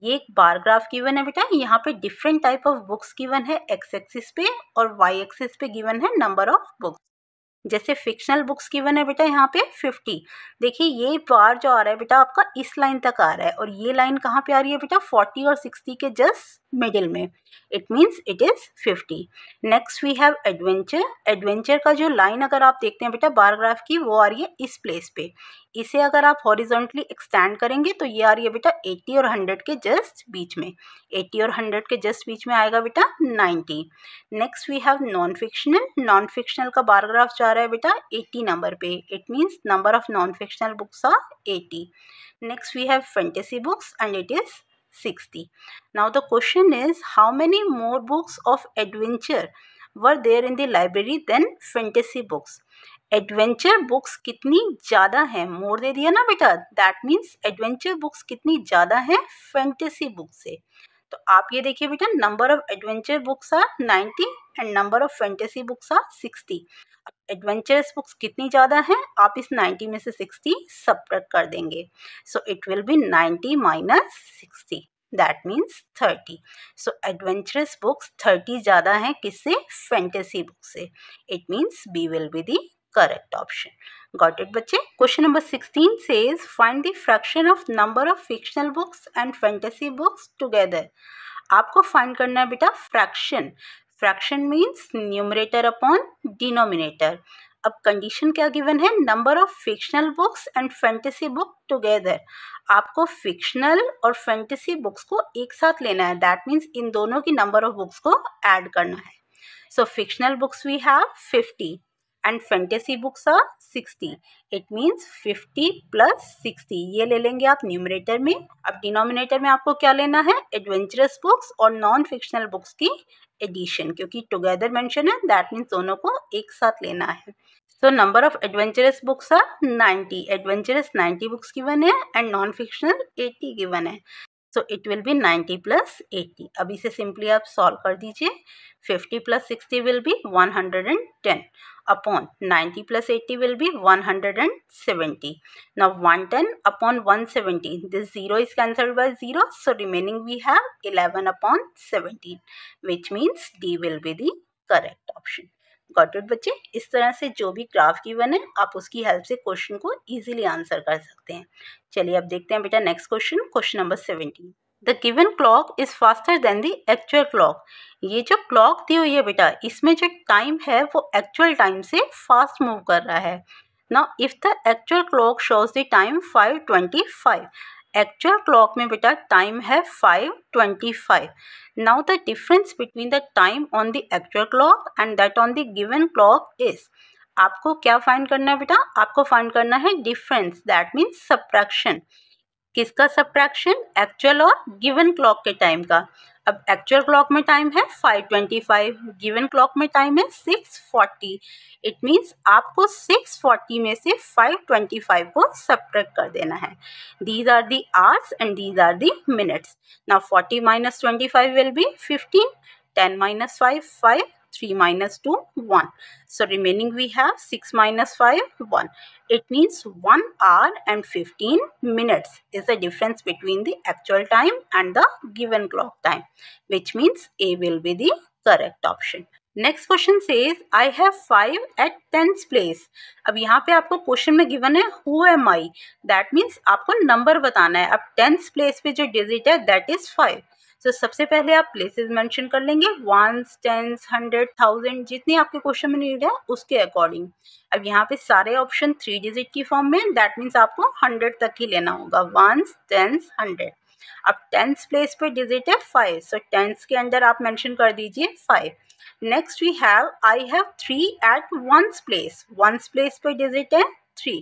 ये एक bar graph given है बेटा, यहाँ पे different type of books given है, एक्स एक्सिस पे और वाई एक्सिस पे गिवन है नंबर ऑफ बुक्स। जैसे फिक्शनल बुक्स गिवन है बेटा यहाँ पे 50। देखिए ये बार जो आ रहा है बेटा आपका इस लाइन तक आ रहा है और ये लाइन कहाँ पे आ रही है बेटा 40 और 60 के जस्ट मिडिल में, it means it is 50। Next we have adventure. Adventure का जो लाइन अगर आप देखते हैं बेटा बार ग्राफ की, वो आ रही है इस प्लेस पे। इसे अगर आप हॉरिजॉन्टली एक्सटेंड करेंगे तो ये आ रही है बेटा 80 और 100 के जस्ट बीच में। 80 और 100 के जस्ट बीच में आएगा बेटा 90। Next we have non fictional. Non fictional का बार ग्राफ जा रहा है बेटा 80 नंबर पे, it means number of non fictional books are 80। Next we have fantasy books and it is 60. Now the question is, how many more books of adventure were there in the library than fantasy books? Adventure books कितनी ज़्यादा है, मोर दे दिया ना बेटा, that means adventure books कितनी ज़्यादा है fantasy book से। तो आप ये देखिए बेटा, number of adventure books are 90 and number of fantasy books are 60। Adventurous books कितनी ज़्यादा है, आप इस 90 में से 60 सबट्रैक्ट कर देंगे, so it will be 90 minus 60, that means 30। So adventurous books 30 ज़्यादा हैं किससे, फैंटेसी बुक से, it means B will be the correct option. Got it बच्चे? Question number 16 says find the fraction of number of fictional books and fantasy books together. आपको find करना है बेटा fraction. Fraction means numerator upon denominator. अब condition क्या given है, number of fictional books and fantasy book together. आपको fictional और fantasy books को एक साथ लेना है, दैट मीन्स इन दोनों की नंबर ऑफ बुक्स को ऐड करना है। So fictional books we have 50 and fantasy books are 60, it means 50 plus 60, ये ले लेंगे आप न्यूमरेटर में। अब डिनोमिनेटर में आपको क्या लेना है, एडवेंचरस बुक्स और नॉन फिक्शनल बुक्स की एडिशन, क्योंकि टुगेदर मेंशन है, दैट मीन्स दोनों को एक साथ लेना है। So number of adventurous books are 90, adventurous 90 books given है एंड नॉन फिक्शनल 80 गिवन है, so it will be 90 plus 80। अब इसे सिंपली आप सॉल्व कर दीजिए, 50 plus 60 will be 110 upon 90 plus 80 will be 170. Now 110 upon 170, this 0 is cancelled by 0, so remaining we have 11 upon 17, which means D will be the correct option. Got it बच्चे? इस तरह से जो भी ग्राफ गिवन है आप उसकी हेल्प से क्वेश्चन को इजीली आंसर कर सकते हैं। चलिए अब देखते हैं बेटा next question, question number 17। The given clock is faster than the actual clock. ये जो क्लॉक दी हुई है बेटा, इसमें जो टाइम है वो एक्चुअल टाइम से फास्ट मूव कर रहा है। Now if the actual clock shows the time 5:25, actual clock में बेटा टाइम है 5:25। Now the difference between the time on the actual clock and that on the given clock is, आपको क्या find करना है बेटा, आपको फाइंड करना है डिफरेंस, दैट मीन्स सब्ट्रैक्शन। किसका सब्ट्रैक्शन, एक्चुअल और गिवन क्लॉक के टाइम का। अब एक्चुअल क्लॉक में टाइम है 5:25, गिवन क्लॉक में टाइम है 6:40, इट मीन्स आपको 6:40 में से 5:25 को सब्ट्रैक्ट कर देना है। These are the hours and these are the minutes. Now 40 minus 25 will be 15, 10 minus 5 5, 3 minus 2 1, so remaining we have 6 minus 5 1. It means 1 hour and 15 minutes is the difference between the actual time and the given clock time, which means A will be the correct option. Next question says I have 5 at 10th place. अब यहाँ पे आपको question में given है who am I, that means आपको number बताना है। अब 10th place पे जो डिजिट है that is 5. तो सबसे पहले आप प्लेसेस मेंशन कर लेंगे, 1s, 10s, 100, 1000, जितनी आपके क्वेश्चन में नीड है उसके अकॉर्डिंग। अब यहाँ पे सारे ऑप्शन 3 डिजिट की फॉर्म में, दैट मीन्स आपको 100 तक ही लेना होगा, 1s, 10s, 100। अब 10th प्लेस पे डिजिट है 5, सो 10th के अंदर आप मेंशन कर दीजिए 5। Next we have I have 3 at 1s place, 1s place पे डिजिट है 3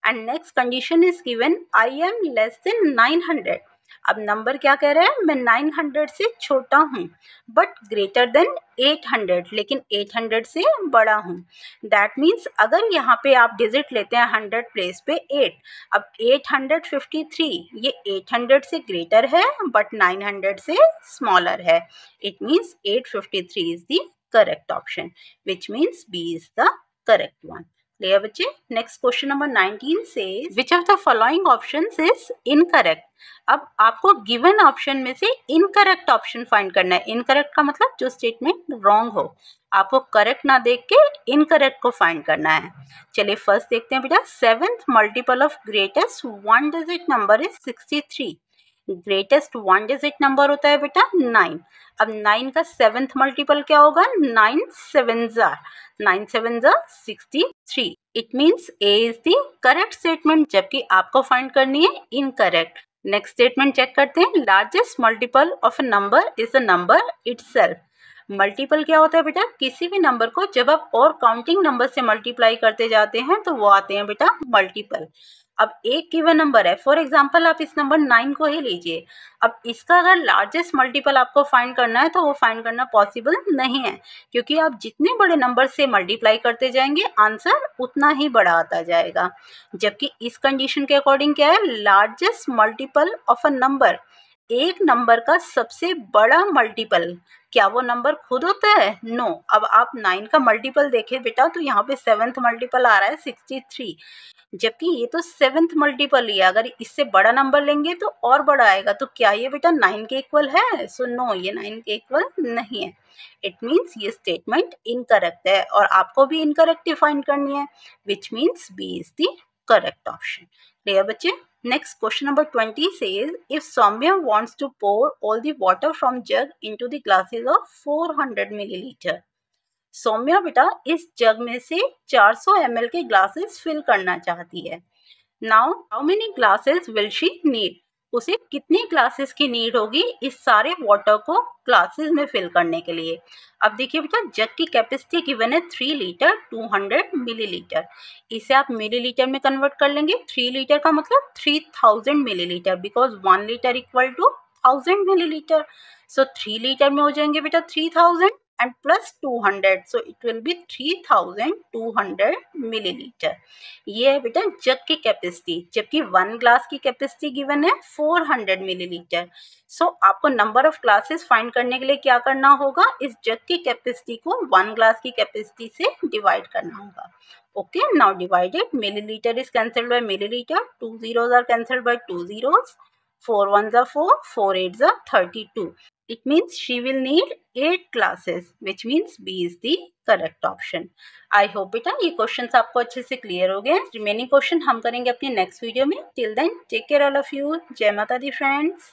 and next condition is given I am less than 900। अब नंबर क्या कह रहा है, मैं 900 से छोटा हूँ बट ग्रेटर देन 800, लेकिन 800 से बड़ा हूँ। दैट मीन्स अगर यहाँ पे आप डिजिट लेते हैं 100 प्लेस पे 8, अब 853 ये 800 से ग्रेटर है बट 900 से स्मॉलर है, it means 853 is the correct option, which means B is the correct one. लिया बच्चे। नेक्स्ट क्वेश्चन नंबर 19 से which of the following options is incorrect. अब आपको गिवन ऑप्शन में से इनकरेक्ट ऑप्शन फाइंड करना है। इनकरेक्ट का मतलब जो स्टेटमेंट रॉन्ग हो, आपको करेक्ट ना देख के इनकरेक्ट को फाइंड करना है। चलिए फर्स्ट देखते हैं बेटा। 7th multiple of greatest 1 digit number is 63। Greatest 1 digit number होता है बेटा 9। अब 9 का 7th मल्टीपल क्या होगा? 9 7s are 9 7s are 63। It means A is the correct statement, जबकि आपको फाइंड करनी है इनकरेक्ट। नेक्स्ट स्टेटमेंट चेक करते हैं। Largest multiple of a number is a number itself. Multiple क्या होता है बेटा? किसी भी नंबर को जब आप और काउंटिंग नंबर से मल्टीप्लाई करते जाते हैं तो वो आते हैं बेटा मल्टीपल। अब एक गिवन नंबर है, फॉर एग्जांपल आप इस नंबर 9 को ही लीजिए। अब इसका अगर लार्जेस्ट मल्टीपल आपको फाइंड करना है तो वो फाइंड करना पॉसिबल नहीं है, क्योंकि आप जितने बड़े नंबर से मल्टीप्लाई करते जाएंगे आंसर उतना ही बड़ा आता जाएगा। जबकि इस कंडीशन के अकॉर्डिंग क्या है? Largest multiple of a number, एक नंबर का सबसे बड़ा मल्टीपल। क्या वो नंबर खुद होता है? नो। अब आप 9 का मल्टीपल देखें बेटा तो यहाँ पे 7th मल्टीपल आ रहा है 63, जबकि ये तो 7th मल्टीपल ही है। अगर इससे बड़ा नंबर लेंगे तो और बड़ा आएगा, तो क्या ये बेटा 9 के इक्वल है? सो नो, ये 9 के इक्वल नहीं है। इट मीन्स ये स्टेटमेंट इनकरेक्ट है और आपको भी इनकरेक्ट फाइंड करनी है, which means B is the correct option. Clear बच्चे? Next question number 20 says if Soumya wants to pour all the water from jug into the glasses of 400 milliliter। Saumya बेटा इस जग में से 400 ml के ग्लासेस फिल करना चाहती है। Now how many glasses will she need. उसे कितनी ग्लासेस की नीड होगी इस सारे वाटर को ग्लासेस में फिल करने के लिए। अब देखिए बेटा, जग की कैपेसिटी गिवन है 3 लीटर 200 मिलीलीटर। इसे आप मिलीलीटर में कन्वर्ट कर लेंगे। 3 लीटर का मतलब 3000 millilitre, because 1 litre equal to 1000 millilitre. So 3 litre में हो जाएंगे बेटा 3000 and plus 200, so it will be 3200 millilitre. ये है बेटा जग की कैपेसिटी, जबकि 1 ग्लास की कैपेसिटी गिवन है 400 मिलीलीटर। सो आपको नंबर ऑफ ग्लासेस फाइंड करने के लिए क्या करना होगा? इस जग की कैपेसिटी को 1 ग्लास की कैपेसिटी से डिवाइड करना होगा। Okay, now divided, milliliter is cancelled by milliliter, 2 zeros are cancelled by 2 zeros, 4 ones are 4, 4 eights are 32. It means she will need 8 classes, which means B is the correct option. I hope बेटा ये questions आपको अच्छे से clear हो गए। Remaining question हम करेंगे अपने नेक्स्ट वीडियो में। Till then take care all of you. जय माता दी फ्रेंड्स।